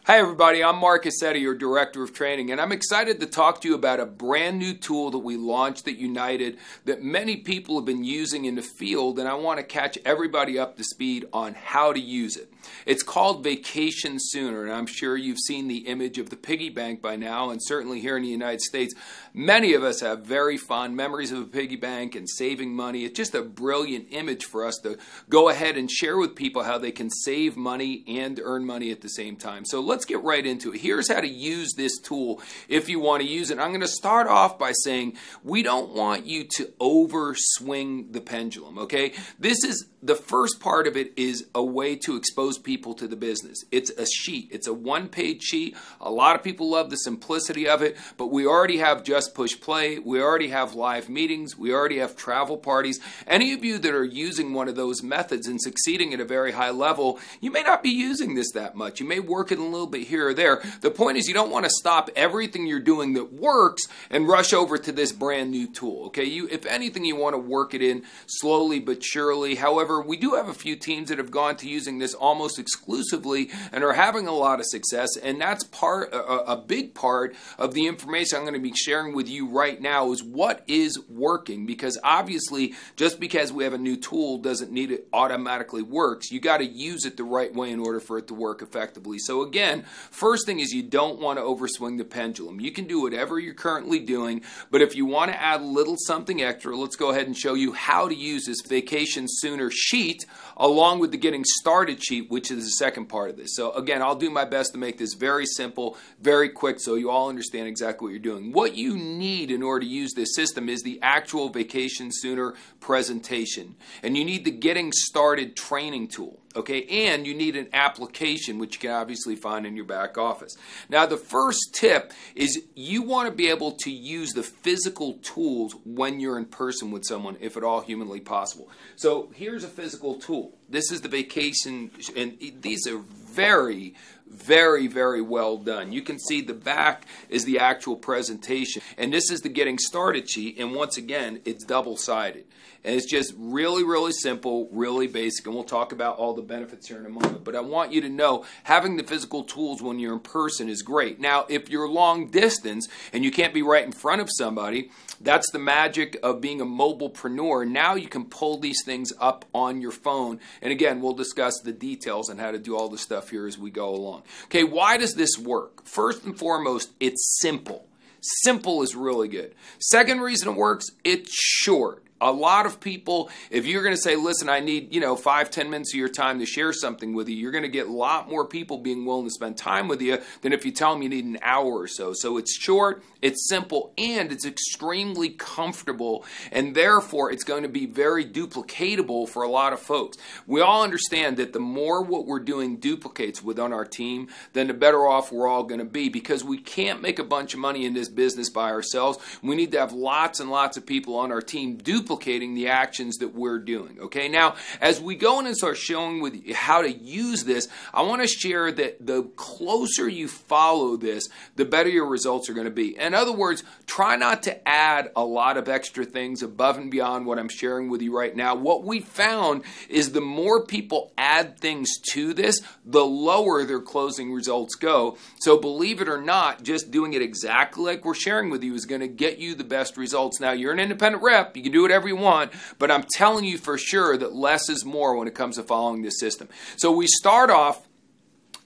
Hi everybody, I'm Marc, your Director of Training, and I'm excited to talk to you about a brand new tool that we launched at United that many people have been using in the field, and I want to catch everybody up to speed on how to use it. It's called Vacation Sooner, and I'm sure you've seen the image of the piggy bank by now, and certainly here in the United States, many of us have very fond memories of a piggy bank and saving money. It's just a brilliant image for us to go ahead and share with people how they can save money and earn money at the same time. So let's get right into it. Here's how to use this tool if you want to use it. I'm going to start off by saying we don't want you to overswing the pendulum, okay? This is the first part of it is a way to expose people to the business. It's a sheet. It's a one-page sheet. A lot of people love the simplicity of it, but we already have Just Push Play. We already have live meetings. We already have travel parties. Any of you that are using one of those methods and succeeding at a very high level, you may not be using this that much. You may work it a little bit here or there. The point is you don't want to stop everything you're doing that works and rush over to this brand new tool, okay? If anything, you want to work it in slowly but surely. However, we do have a few teams that have gone to using this almost exclusively and are having a lot of success, and that's a big part of the information I'm going to be sharing with you right now is what is working, because obviously just because we have a new tool doesn't mean it automatically works. You got to use it the right way in order for it to work effectively. So again, first thing is you don't want to overswing the pendulum. You can do whatever you're currently doing, but if you want to add a little something extra, let's go ahead and show you how to use this Vacation Sooner sheet along with the Getting Started sheet, which is the second part of this. So again, I'll do my best to make this very simple, very quick, so you all understand exactly what you're doing. What you need in order to use this system is the actual Vacation Sooner presentation, and you need the Getting Started training tool. Okay, and you need an application, which you can obviously find in your back office. Now, the first tip is you want to be able to use the physical tools when you're in person with someone, if at all humanly possible. So here's a physical tool. This is the vacation, and these are very, very well done. You can see the back is the actual presentation, and this is the Getting Started sheet, and once again, it's double-sided. And it's just really simple, really basic, and we'll talk about all the benefits here in a moment. But I want you to know having the physical tools when you're in person is great. Now, if you're long distance and you can't be right in front of somebody, that's the magic of being a mobilepreneur. Now you can pull these things up on your phone. And again, we'll discuss the details on how to do all the stuff here as we go along. Okay, why does this work? First and foremost, it's simple. Simple is really good. Second reason it works, it's short. A lot of people, if you're going to say, listen, I need, 5-10 minutes of your time to share something with you, you're going to get a lot more people being willing to spend time with you than if you tell them you need an hour or so. So it's short, it's simple, and it's extremely comfortable, and therefore it's going to be very duplicatable for a lot of folks. We all understand that the more what we're doing duplicates within our team, then the better off we're all going to be, because we can't make a bunch of money in this business by ourselves. We need to have lots and lots of people on our team duplicating the actions that we're doing. Okay, now as we go in and start showing with you how to use this, I want to share that the closer you follow this, the better your results are going to be. In other words, try not to add a lot of extra things above and beyond what I'm sharing with you right now. What we found is the more people add things to this, the lower their closing results go. So believe it or not, just doing it exactly like we're sharing with you is going to get you the best results. Now, you're an independent rep. You can do whatever you want, but I'm telling you for sure that less is more when it comes to following this system. So we start off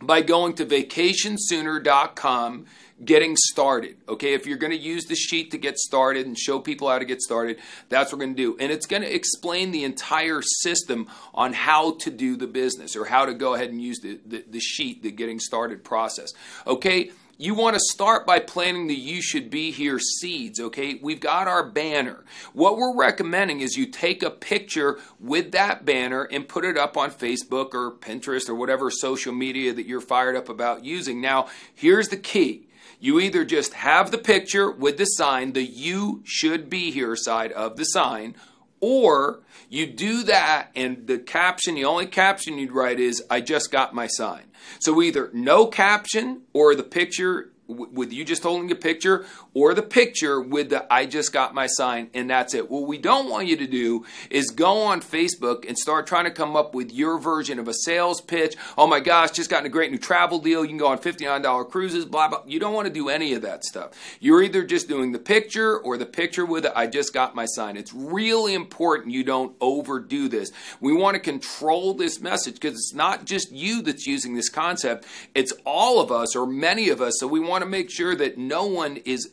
by going to vacationsooner.com, getting started. Okay, if you're going to use the sheet to get started and show people how to get started, that's what we're going to do. And it's going to explain the entire system on how to do the business, or how to go ahead and use the sheet, the getting started process. Okay, you want to start by planting the You Should Be Here seeds, okay? We've got our banner. What we're recommending is you take a picture with that banner and put it up on Facebook or Pinterest or whatever social media that you're fired up about using. Now, here's the key. You either just have the picture with the sign, the You Should Be Here side of the sign, or you do that and the caption, the only caption you'd write is, I just got my sign. So either no caption or the picture with you just holding a picture, or the picture with the "I just got my sign," and that's it. What we don't want you to do is go on Facebook and start trying to come up with your version of a sales pitch. Oh my gosh, just gotten a great new travel deal. You can go on $59 cruises, blah, blah. You don't want to do any of that stuff. You're either just doing the picture or the picture with the "I just got my sign." It's really important you don't overdo this. We want to control this message because it's not just you that's using this concept. It's all of us, or many of us. So we want to make sure that no one is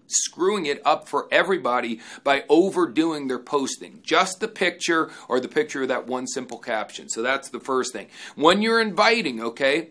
screwing it up for everybody by overdoing their posting. Just the picture, or the picture of that one simple caption. So that's the first thing. When you're inviting, okay,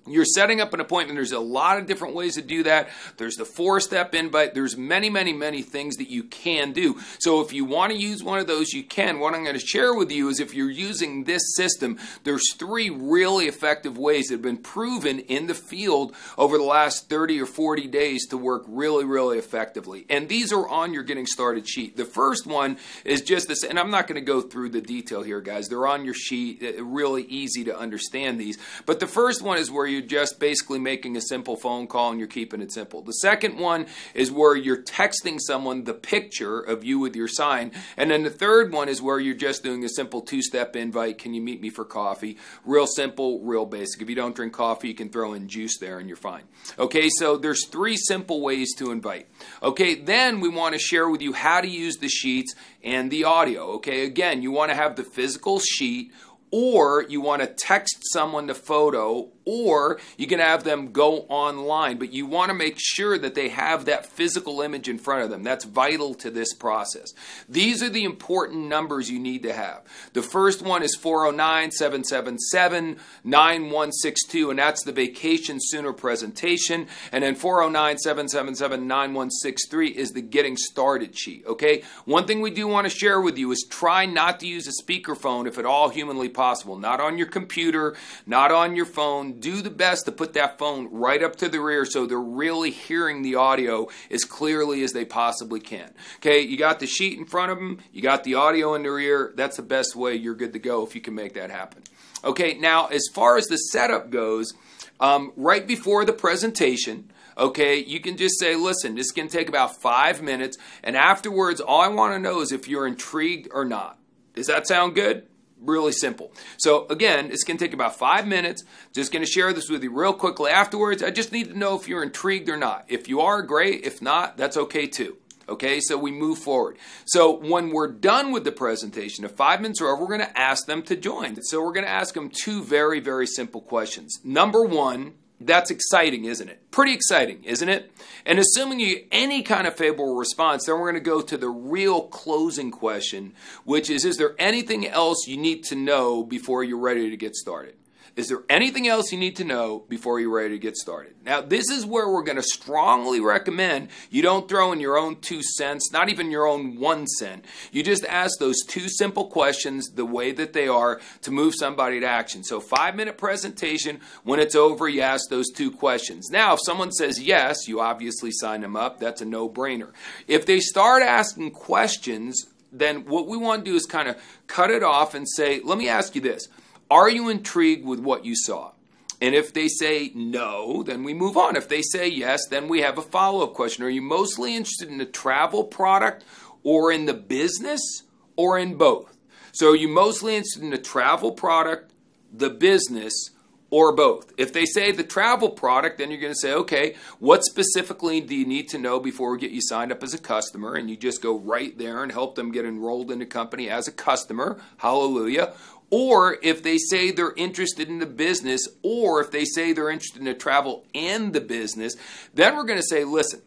you're setting up an appointment. There's a lot of different ways to do that. There's the 4-step invite. There's many, many, many things that you can do. So if you want to use one of those, you can. What I'm going to share with you is, if you're using this system, there's 3 really effective ways that have been proven in the field over the last 30 or 40 days to work really, really effectively. And these are on your getting started sheet. The first one is just this, and I'm not going to go through the detail here, guys. They're on your sheet. Really easy to understand these. But the first one is where you're just basically making a simple phone call and you're keeping it simple. The second one is where you're texting someone the picture of you with your sign. And then the third one is where you're just doing a simple 2-step invite. Can you meet me for coffee? Real simple, real basic. If you don't drink coffee, you can throw in juice there and you're fine. Okay, so there's 3 simple ways to invite. Okay, then we want to share with you how to use the sheets and the audio. Okay, again, you want to have the physical sheet, or you want to text someone the photo, or you can have them go online, but you want to make sure that they have that physical image in front of them. That's vital to this process. These are the important numbers you need to have. The first one is 409-777-9162, and that's the Vacation Sooner presentation. And then 409-777-9163 is the Getting Started sheet, okay? One thing we do want to share with you is try not to use a speakerphone if at all humanly possible. Not on your computer, not on your phone. Do the best to put that phone right up to the rear so they're really hearing the audio as clearly as they possibly can. Okay, you got the sheet in front of them, you got the audio in their ear. That's the best way. You're good to go if you can make that happen. Okay, now as far as the setup goes, right before the presentation, okay, you can just say, listen, this can take about 5 minutes, and afterwards, all I want to know is if you're intrigued or not. Does that sound good? Really simple. So again, it's going to take about 5 minutes. Just going to share this with you real quickly afterwards. I just need to know if you're intrigued or not. If you are, great. If not, that's okay too. Okay, so we move forward. So when we're done with the presentation, if 5 minutes are over, we're going to ask them to join. So we're going to ask them 2 very, very simple questions. Number 1, that's exciting, isn't it? Pretty exciting, isn't it? And assuming you get any kind of favorable response, then we're going to go to the real closing question, which is there anything else you need to know before you're ready to get started? Is there anything else you need to know before you're ready to get started? Now, this is where we're going to strongly recommend you don't throw in your own 2 cents, not even your own 1 cent. You just ask those 2 simple questions the way that they are to move somebody to action. So 5-minute presentation, when it's over, you ask those 2 questions. Now, if someone says yes, you obviously sign them up. That's a no-brainer. If they start asking questions, then what we want to do is kind of cut it off and say, let me ask you this. Are you intrigued with what you saw? And if they say no, then we move on. If they say yes, then we have a follow-up question. Are you mostly interested in the travel product or in the business or in both? So are you mostly interested in the travel product, the business, or both? If they say the travel product, then you're going to say, okay, what specifically do you need to know before we get you signed up as a customer? And you just go right there and help them get enrolled in the company as a customer. Hallelujah. Or if they say they're interested in the business, or if they say they're interested in the travel and the business, then we're going to say, listen,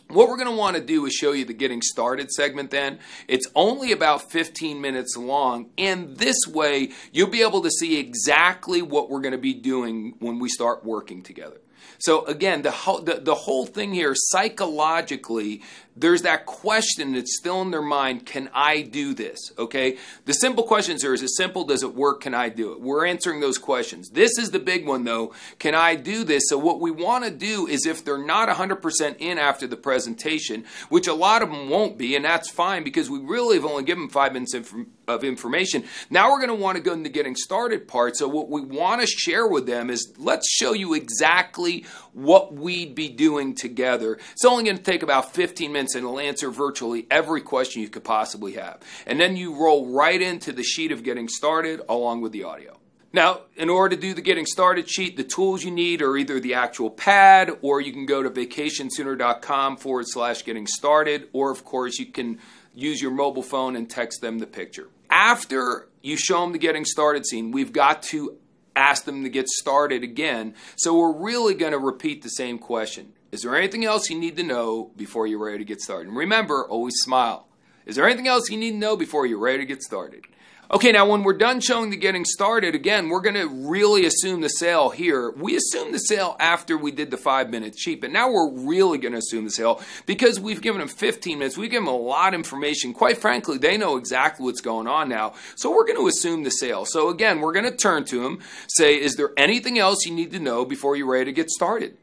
what we're going to want to do is show you the Getting Started segment then. It's only about 15 minutes long, and this way you'll be able to see exactly what we're going to be doing when we start working together. So again, the whole thing here, psychologically, there's that question that's still in their mind, can I do this? Okay, the simple questions are, is it simple? Does it work? Can I do it? We're answering those questions. This is the big one though, can I do this? So what we want to do is, if they're not 100% in after the presentation, which a lot of them won't be, and that's fine because we really have only given them 5 minutes of information. Now we're going to want to go into getting started part. So what we want to share with them is, let's show you exactly what we'd be doing together. It's only going to take about 15 minutes and it'll answer virtually every question you could possibly have. And then you roll right into the sheet of getting started along with the audio. Now, in order to do the getting started sheet, the tools you need are either the actual pad, or you can go to vacationsooner.com/getting started, or of course you can use your mobile phone and text them the picture. After you show them the getting started scene, we've got to ask them to get started again. So we're really going to repeat the same question. Is there anything else you need to know before you're ready to get started? And remember, always smile. Is there anything else you need to know before you're ready to get started? Okay, now when we're done showing the getting started, again, we're going to really assume the sale here. We assumed the sale after we did the 5-minute sheet, but now we're really going to assume the sale because we've given them 15 minutes. We've given them a lot of information. Quite frankly, they know exactly what's going on now, so we're going to assume the sale. So again, we're going to turn to them, say, is there anything else you need to know before you're ready to get started?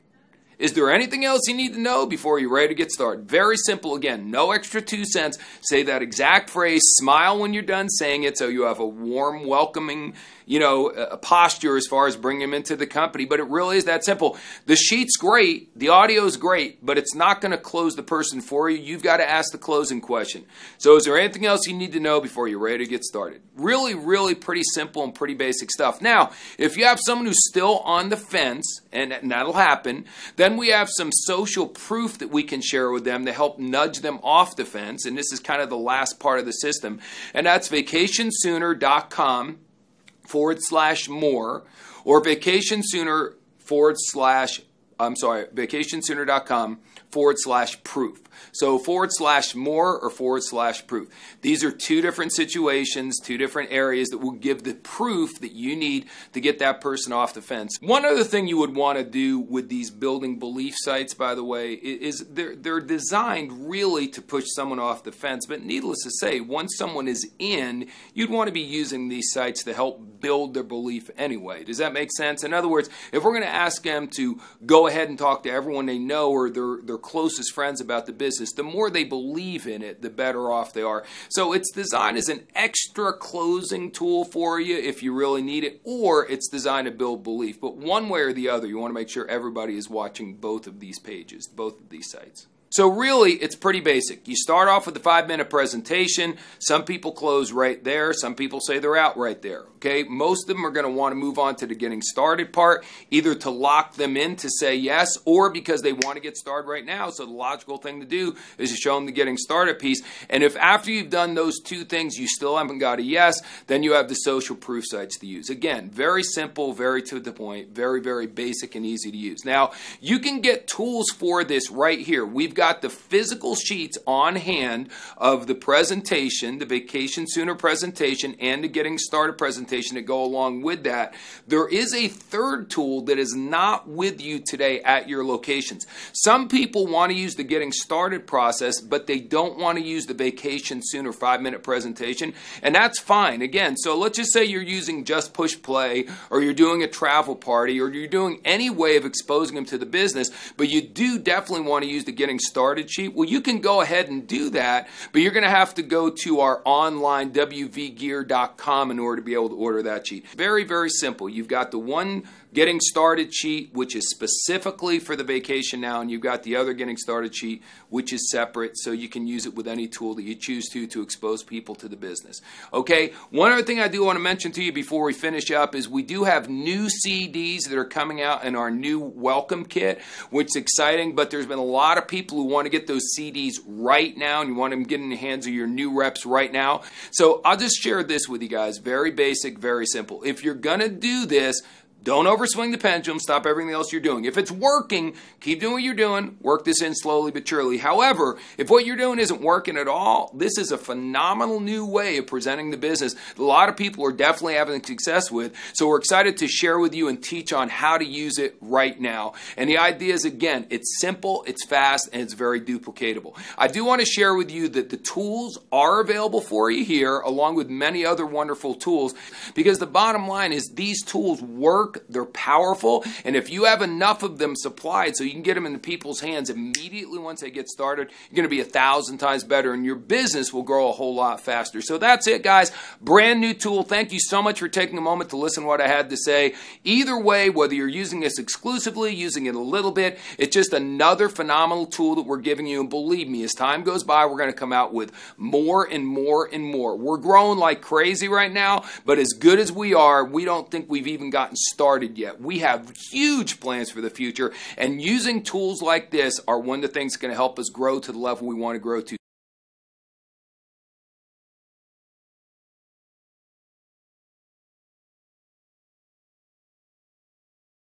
Is there anything else you need to know before you're ready to get started? Very simple. Again, no extra 2 cents. Say that exact phrase. Smile when you're done saying it so you have a warm, welcoming, a posture as far as bringing them into the company. But it really is that simple. The sheet's great. The audio's great, but it's not going to close the person for you. You've got to ask the closing question. So is there anything else you need to know before you're ready to get started? Really, really pretty simple and pretty basic stuff. Now, if you have someone who's still on the fence, and that'll happen, then we have some social proof that we can share with them to help nudge them off the fence. And this is kind of the last part of the system. And that's vacationsooner.com/more, or vacationsooner.com/proof. So /more or /proof. These are two different situations, two different areas that will give the proof that you need to get that person off the fence. One other thing you would want to do with these building belief sites, by the way, is they're designed really to push someone off the fence. But needless to say, once someone is in, you'd want to be using these sites to help build their belief anyway. Does that make sense? In other words, if we're going to ask them to go ahead and talk to everyone they know or their closest friends about the business, the more they believe in it, the better off they are. So it's designed as an extra closing tool for you if you really need it, or it's designed to build belief. But one way or the other, you want to make sure everybody is watching both of these pages, both of these sites. So really, it's pretty basic. You start off with the 5-minute presentation. Some people close right there. Some people say they're out right there. Okay, most of them are going to want to move on to the getting started part, either to lock them in to say yes, or because they want to get started right now. So the logical thing to do is to show them the getting started piece. And if after you've done those two things, you still haven't got a yes, then you have the social proof sites to use. Again, very simple, very to the point, very, very basic and easy to use. Now, you can get tools for this right here. We've got the physical sheets on hand of the presentation, the Vacation Sooner presentation, and the Getting Started presentation that go along with that. There is a third tool that is not with you today at your locations. Some people want to use the Getting Started process, but they don't want to use the Vacation Sooner 5-minute presentation, and that's fine. Again, so let's just say you're using Just Push Play, or you're doing a travel party, or you're doing any way of exposing them to the business, but you do definitely want to use the Getting Started sheet. Well, you can go ahead and do that, but you're going to have to go to our online wvgear.com in order to be able to order that sheet. Very, very simple. You've got the one Getting Started sheet, which is specifically for the vacation now, and you've got the other Getting Started sheet, which is separate, so you can use it with any tool that you choose to expose people to the business. Okay, one other thing I do want to mention to you before we finish up is we do have new CDs that are coming out in our new welcome kit, which is exciting, but there's been a lot of people who want to get those CDs right now, and you want them to get in the hands of your new reps right now. So I'll just share this with you guys. Very basic, very simple. If you're going to do this, Don't overswing the pendulum. Stop everything else you're doing. If it's working, keep doing what you're doing. Work this in slowly but surely. However, if what you're doing isn't working at all, this is a phenomenal new way of presenting the business that a lot of people are definitely having success with. So we're excited to share with you and teach on how to use it right now. And the idea is, again, it's simple, it's fast, and it's very duplicatable. I do want to share with you that the tools are available for you here, along with many other wonderful tools, because the bottom line is these tools work. They're powerful, and if you have enough of them supplied so you can get them into people's hands immediately once they get started, you're going to be 1,000 times better, and your business will grow a whole lot faster. So that's it, guys. Brand new tool. Thank you so much for taking a moment to listen to what I had to say. Either way, whether you're using this exclusively, using it a little bit, it's just another phenomenal tool that we're giving you, and believe me, as time goes by, we're going to come out with more and more and more. We're growing like crazy right now, but as good as we are, we don't think we've even gotten started yet. We have huge plans for the future, and using tools like this are one of the things that's going to help us grow to the level we want to grow to.